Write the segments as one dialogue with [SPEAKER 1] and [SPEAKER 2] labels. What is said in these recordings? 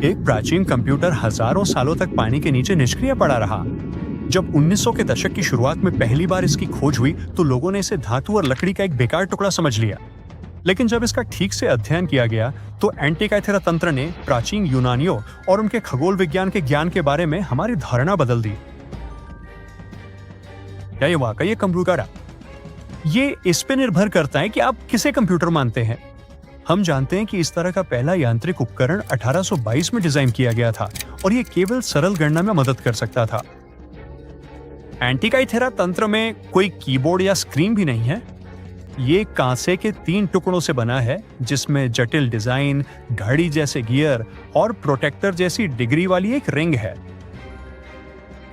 [SPEAKER 1] एक प्राचीन कंप्यूटर हजारों सालों तक पानी के नीचे निष्क्रिय पड़ा रहा। जब 1900 के दशक की शुरुआत में पहली बार इसकी खोज हुई तो लोगों ने इसे धातु और लकड़ी का एक बेकार टुकड़ा समझ लिया। लेकिन जब इसका ठीक से अध्ययन किया गया तो एंटिकाइथेरा तंत्र ने प्राचीन यूनानियों और उनके खगोल विज्ञान के ज्ञान के बारे में हमारी धारणा बदल दी। क्या ये वाकई एक कंप्यूटर है? ये इस पे निर्भर करता है कि आप किसे कंप्यूटर मानते हैं। हम जानते हैं कि इस तरह का पहला यांत्रिक उपकरण 1822 में डिजाइन किया गया था और ये केवल सरल गणना में मदद कर सकता था। एंटिकाइथेरा तंत्र में कोई कीबोर्ड या स्क्रीन भी नहीं है। ये कांसे के 3 टुकड़ों से बना है जिसमें जटिल डिजाइन, घड़ी जैसे गियर और प्रोटेक्टर जैसी डिग्री वाली एक रिंग है।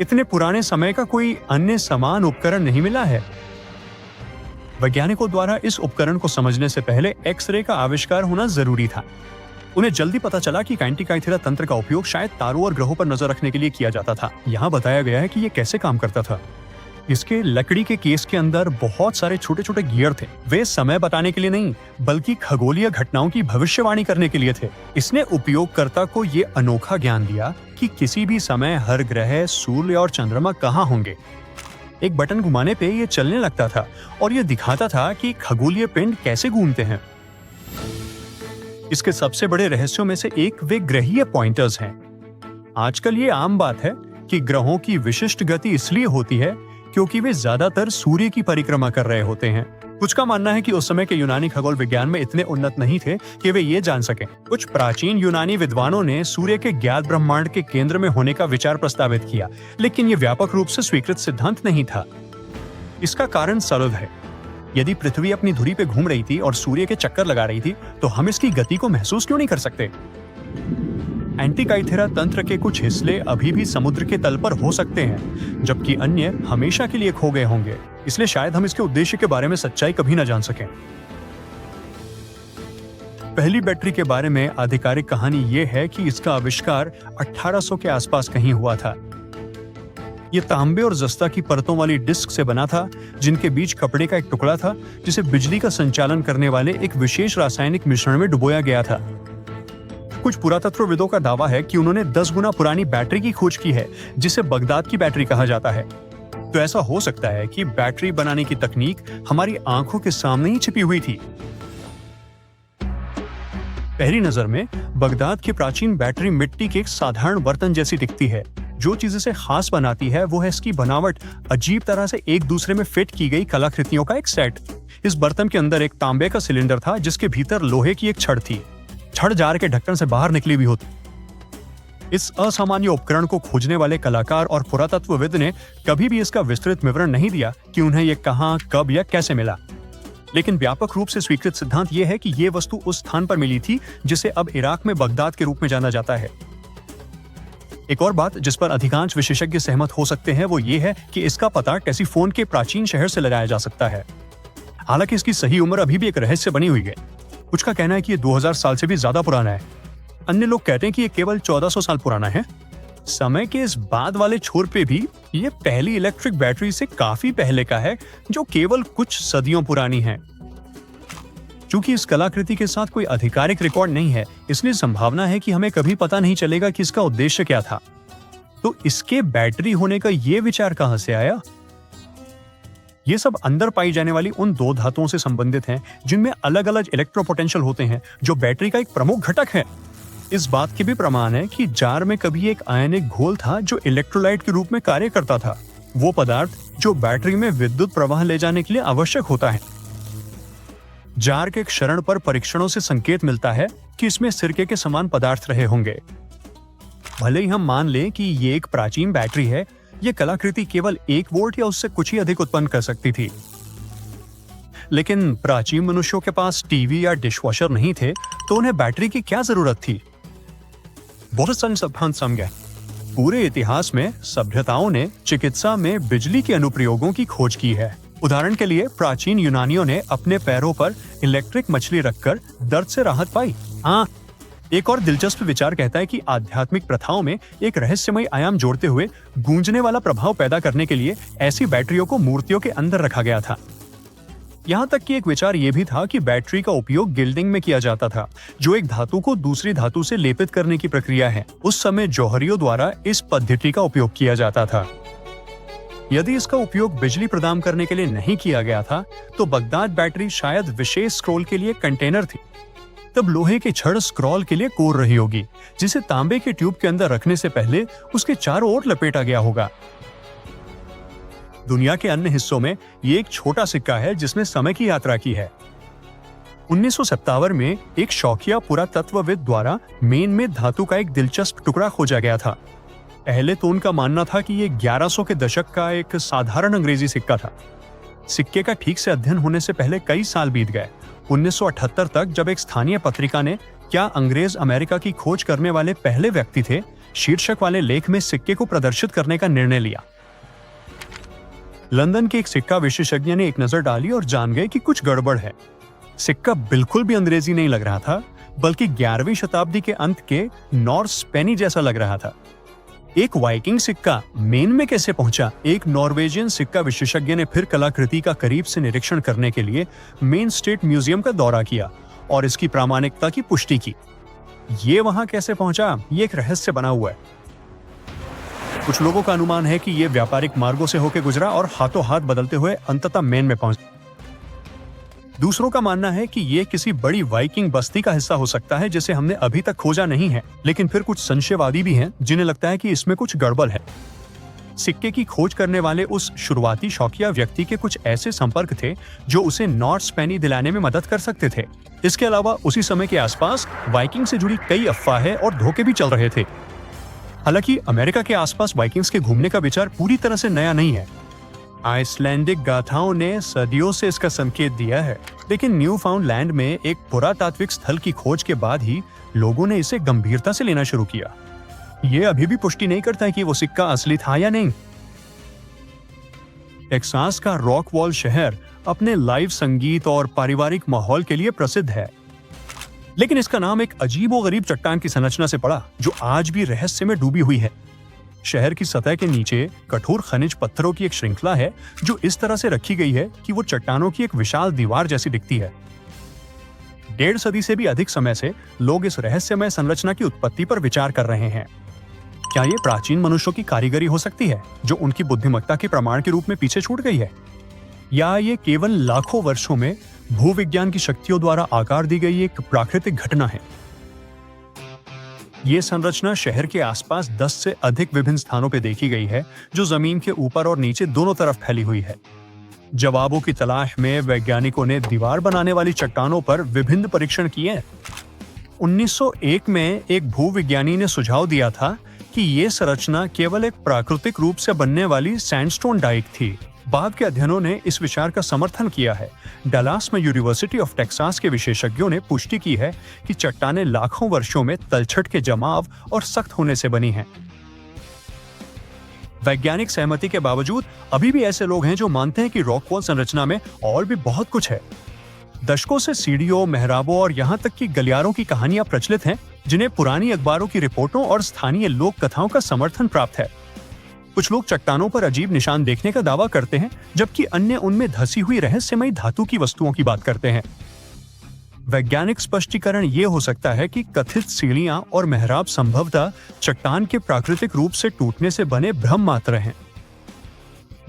[SPEAKER 1] इतने पुराने समय का कोई अन्य समान उपकरण नहीं मिला है। वैज्ञानिकों द्वारा इस उपकरण को समझने से पहले एक्स-रे का आविष्कार होना जरूरी था। उन्हें जल्दी पता चला कि एंटिकाइथेरा तंत्र का उपयोग शायद तारों और ग्रहों पर नजर रखने के लिए किया जाता था। यहाँ बताया गया है कि ये कैसे काम करता था। इसके लकड़ी के केस के अंदर बहुत सारे छोटे छोटे गियर थे। वे समय बताने के लिए नहीं बल्कि खगोलीय घटनाओं की भविष्यवाणी करने के लिए थे। इसने उपयोगकर्ता को ये अनोखा ज्ञान दिया कि किसी भी समय हर ग्रह, सूर्य और चंद्रमा कहाँ होंगे। एक बटन घुमाने पे ये चलने लगता था और ये दिखाता था कि खगोलीय पिंड कैसे घूमते हैं। इसके सबसे बड़े रहस्यों में से एक वे ग्रहीय पॉइंटर्स हैं। आजकल ये आम बात है कि ग्रहों की विशिष्ट गति इसलिए होती है क्योंकि वे ज्यादातर सूर्य की परिक्रमा कर रहे होते हैं। कुछ का मानना है कि उस समय के यूनानी खगोल विज्ञान में इतने उन्नत नहीं थे कि वे ये जान सकें। कुछ प्राचीन यूनानी विद्वानों ने सूर्य के ज्ञात ब्रह्मांड के केंद्र में होने का विचार प्रस्तावित किया, लेकिन ये व्यापक रूप से स्वीकृत सिद्धांत नहीं था। इसका कारण सरल है। यदि पृथ्वी अपनी धुरी पे घूम रही थी और सूर्य के चक्कर लगा रही थी तो हम इसकी गति को महसूस क्यों नहीं कर सकते? एंटिकाइथेरा तंत्र के कुछ हिस्से अभी भी समुद्र के तल पर हो सकते हैं, जबकि अन्य हमेशा के लिए खो गए होंगे। इसलिए शायद हम इसके उद्देश्य के बारे में सच्चाई कभी न जान सकें। पहली बैटरी के बारे में आधिकारिक कहानी यह है कि इसका आविष्कार 1800 के आसपास कहीं हुआ था। यह तांबे और जस्ता की परतों वाली डिस्क से बना था, जिनके बीच कपड़े का एक टुकड़ा था जिसे बिजली का संचालन करने वाले एक विशेष रासायनिक मिश्रण में डुबोया गया था। कुछ पुरातत्वविदों का दावा है कि उन्होंने 10 गुना पुरानी बैटरी की खोज की है, जिसे बगदाद की बैटरी कहा जाता है। तो ऐसा हो सकता है कि बैटरी बनाने की तकनीक हमारी आंखों के सामने ही छिपी हुई थी। पहली नजर में बगदाद की प्राचीन बैटरी मिट्टी के एक साधारण बर्तन जैसी दिखती है। जो चीज इसे खास बनाती है वो है इसकी बनावट अजीब तरह से एक दूसरे में फिट की गई कलाकृतियों का एक सेट। इस बर्तन के अंदर एक तांबे का सिलेंडर था जिसके भीतर लोहे की एक छड़ थी। छड़ जार के ढक्कन से बाहर निकली हुई होती। इस असामान्य उपकरण को खोजने वाले कलाकार और पुरातत्वविद ने कभी भी इसका विस्तृत विवरण नहीं दिया कि उन्हें यह कहां, कब या कैसे मिला। लेकिन व्यापक रूप से स्वीकृत सिद्धांत यह है कि यह वस्तु उस स्थान पर मिली थी जिसे अब इराक में बगदाद के रूप में जाना जाता है। एक और बात जिस पर अधिकांश विशेषज्ञ सहमत हो सकते हैं वो ये है कि इसका पता टेसिफोन के प्राचीन शहर से लगाया जा सकता है। हालांकि इसकी सही उम्र अभी भी एक रहस्य बनी हुई है। कुछ का कहना है कि ये 2000 साल से भी ज्यादा पुराना है। अन्य लोग कहते हैं कि ये केवल 1400 साल पुराना है। समय के इस बाद वाले छोर पे भी ये पहली इलेक्ट्रिक बैटरी से काफी पहले का है, जो केवल कुछ सदियों पुरानी है। चूंकि इस कलाकृति के साथ कोई आधिकारिक रिकॉर्ड नहीं है, इसलिए संभावना है कि हमें कभी पता नहीं चलेगा कि इसका उद्देश्य क्या था। तो इसके बैटरी होने का ये विचार कहां से आया? ये सब अंदर पाई जाने वाली उन 2 धातुओं से संबंधित हैं जिनमें अलग अलग इलेक्ट्रोपोटेंशियल होते हैं, जो बैटरी का एक प्रमुख घटक है। इस बात के भी प्रमाण है कि जार में कभी एक आयनिक घोल था जो इलेक्ट्रोलाइट के रूप में कार्य करता था, वो पदार्थ जो बैटरी में विद्युत प्रवाह ले जाने के लिए आवश्यक होता है। जार के क्षरण पर परीक्षणों से संकेत मिलता है कि इसमें सिरके के समान पदार्थ रहे होंगे। भले ही हम मान लें कि ये एक प्राचीन बैटरी है, यह कलाकृति केवल 1 वोल्ट या उससे कुछ ही अधिक उत्पन्न कर सकती थी। लेकिन प्राचीन मनुष्यों के पास टीवी या डिशवॉशर नहीं थे, तो उन्हें बैटरी की क्या जरूरत थी? बहुत सारे सिद्धांत समझे। पूरे इतिहास में सभ्यताओं ने चिकित्सा में बिजली के अनुप्रयोगों की खोज की है। उदाहरण के लिए प्राचीन यूनानियों ने अपने पैरों पर इलेक्ट्रिक मछली रखकर दर्द से राहत पाई। हाँ, एक और दिलचस्प विचार कहता है कि आध्यात्मिक प्रथाओं में एक रहस्यमय आयाम जोड़ते हुए गूंजने वाला प्रभाव पैदा करने के लिए ऐसी बैटरियों को मूर्तियों के अंदर रखा गया था। यहाँ तक कि एक विचार ये भी था कि बैटरी का उपयोग गिल्डिंग में किया जाता था, जो एक धातु को दूसरी धातु से लेपित करने की प्रक्रिया है। उस समय जौहरियों द्वारा इस पद्धति का उपयोग किया जाता था। यदि इसका उपयोग बिजली प्रदान करने के लिए नहीं किया गया था, तो बगदाद बैटरी शायद विशेष स्क्रॉल के लिए कंटेनर थी। तब लोहे की छड़ स्क्रॉल के लिए कोर रही होगी, जिसे तांबे के ट्यूब के अंदर रखने से पहले उसके चारों ओर लपेटा गया होगा। दुनिया के अन्य हिस्सों में ये एक छोटा सिक्का है जिसने समय की यात्रा की है। 1957 में एक शौकिया पुरातत्वविद द्वारा मेन में धातु का एक दिलचस्प टुकड़ा खोजा गया था। पहले तो उनका मानना था कि ये 1100 के दशक का एक साधारण अंग्रेजी सिक्का था। सिक्के का ठीक से अध्ययन होने से पहले कई साल बीत गए। 1978 तक जब एक स्थानीय पत्रिका ने क्या अंग्रेज अमेरिका की खोज करने वाले पहले व्यक्ति थे शीर्षक वाले लेख में सिक्के को प्रदर्शित करने का निर्णय लिया। लंदन के एक सिक्का विशेषज्ञ ने एक नजर डाली और जान गए कि कुछ गड़बड़ है। सिक्का बिल्कुल भी अंग्रेजी नहीं लग रहा था, बल्कि 11वीं शताब्दी के अंत के नॉर्स पेनी जैसा लग रहा था। एक वाइकिंग सिक्का मेन में कैसे पहुंचा? एक नॉर्वेजियन सिक्का विशेषज्ञ ने फिर कलाकृति का करीब से निरीक्षण करने के लिए मेन स्टेट म्यूजियम का दौरा किया और इसकी प्रामाणिकता की पुष्टि की। ये वहां कैसे पहुंचा, ये एक रहस्य बना हुआ है। कुछ लोगों का अनुमान है कि ये व्यापारिक मार्गों से होकर गुजरा और हाथों हाथ बदलते हुए अंततः मेन में पहुंचा। दूसरों का मानना है कि ये किसी बड़ी वाइकिंग बस्ती का हिस्सा हो सकता है जिसे हमने अभी तक खोजा नहीं है, लेकिन फिर कुछ संशयवादी भी हैं जिन्हें लगता है कि इसमें कुछ गड़बड़ है। सिक्के की खोज करने वाले उस शुरुआती शौकिया व्यक्ति के कुछ ऐसे संपर्क थे जो उसे नॉर्थ स्पेनी दिलाने में मदद कर सकते थे। इसके अलावा उसी समय के आसपास वाइकिंग से जुड़ी कई अफवाहें और धोखे भी चल रहे थे। हालांकि अमेरिका के आसपास वाइकिंग्स के घूमने का विचार पूरी तरह से नया नहीं है। आइसलैंडिक गाथाओं ने सदियों से इसका संकेत दिया है, लेकिन न्यू फाउंडलैंड में एक पुरातात्विक स्थल की खोज के बाद ही लोगों ने इसे गंभीरता से लेना शुरू किया। ये अभी भी पुष्टि नहीं करता है कि वो सिक्का असली था या नहीं। टेक्सास का रॉकवॉल शहर अपने लाइव संगीत और पारिवारिक माहौल के लिए प्रसिद्ध है, लेकिन इसका नाम एक अजीबोगरीब चट्टान की संरचना से पड़ा जो आज भी रहस्य में डूबी हुई है। शहर की सतह के नीचे कठोर खनिज पत्थरों की एक श्रृंखला है जो इस तरह से रखी गई है कि वो चट्टानों की एक विशाल दीवार जैसी दिखती है। 1.5 सदी से भी अधिक समय से लोग इस रहस्यमय संरचना की उत्पत्ति पर विचार कर रहे हैं। क्या ये प्राचीन मनुष्यों की कारीगरी हो सकती है जो उनकी बुद्धिमत्ता के प्रमाण के रूप में पीछे छूट गई है, या ये केवल लाखों वर्षों में भूविज्ञान की शक्तियों द्वारा आकार दी गई एक प्राकृतिक घटना है? ये संरचना शहर के आसपास 10 से अधिक विभिन्न स्थानों पर देखी गई है जो जमीन के ऊपर और नीचे दोनों तरफ फैली हुई है। जवाबों की तलाश में वैज्ञानिकों ने दीवार बनाने वाली चट्टानों पर विभिन्न परीक्षण किए। 1901 में एक भूविज्ञानी ने सुझाव दिया था कि ये संरचना केवल एक प्राकृतिक रूप से बनने वाली सैंडस्टोन डाइक थी। बाद के अध्ययनों ने इस विचार का समर्थन किया है। डलास में यूनिवर्सिटी ऑफ टेक्सास के विशेषज्ञों ने पुष्टि की है कि चट्टानें लाखों वर्षों में तलछट के जमाव और सख्त होने से बनी हैं। वैज्ञानिक सहमति के बावजूद अभी भी ऐसे लोग हैं जो मानते हैं कि रॉकवॉल संरचना में और भी बहुत कुछ है। दशकों से सीढ़ियों, मेहराबों और यहाँ तक कि गलियारों की कहानियां प्रचलित हैं, जिन्हें पुरानी अखबारों की रिपोर्टों और स्थानीय लोक कथाओं का समर्थन प्राप्त है। कुछ लोग चट्टानों पर अजीब निशान देखने का दावा करते हैं, जबकि अन्य उनमें धसी हुई रहस्यमयी धातु की वस्तुओं की बात करते हैं। वैज्ञानिक स्पष्टीकरण ये हो सकता है कि कथित सीढ़ियां और मेहराब संभवतः चट्टान के प्राकृतिक रूप से टूटने से बने भ्रम मात्र हैं।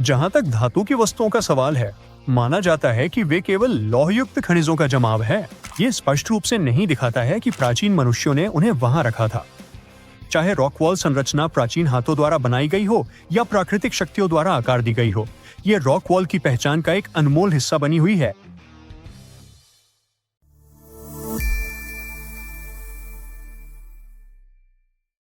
[SPEAKER 1] जहां तक धातु की वस्तुओं का सवाल है, माना जाता है कि वे केवल लौहयुक्त खनिजों का जमाव है। ये स्पष्ट रूप से नहीं दिखाता है कि प्राचीन मनुष्यों ने उन्हें वहां रखा था। चाहे रॉकवॉल संरचना प्राचीन हाथों द्वारा बनाई गई हो या प्राकृतिक शक्तियों द्वारा आकार दी गई हो, ये रॉकवॉल की पहचान का एक अनमोल हिस्सा बनी हुई है।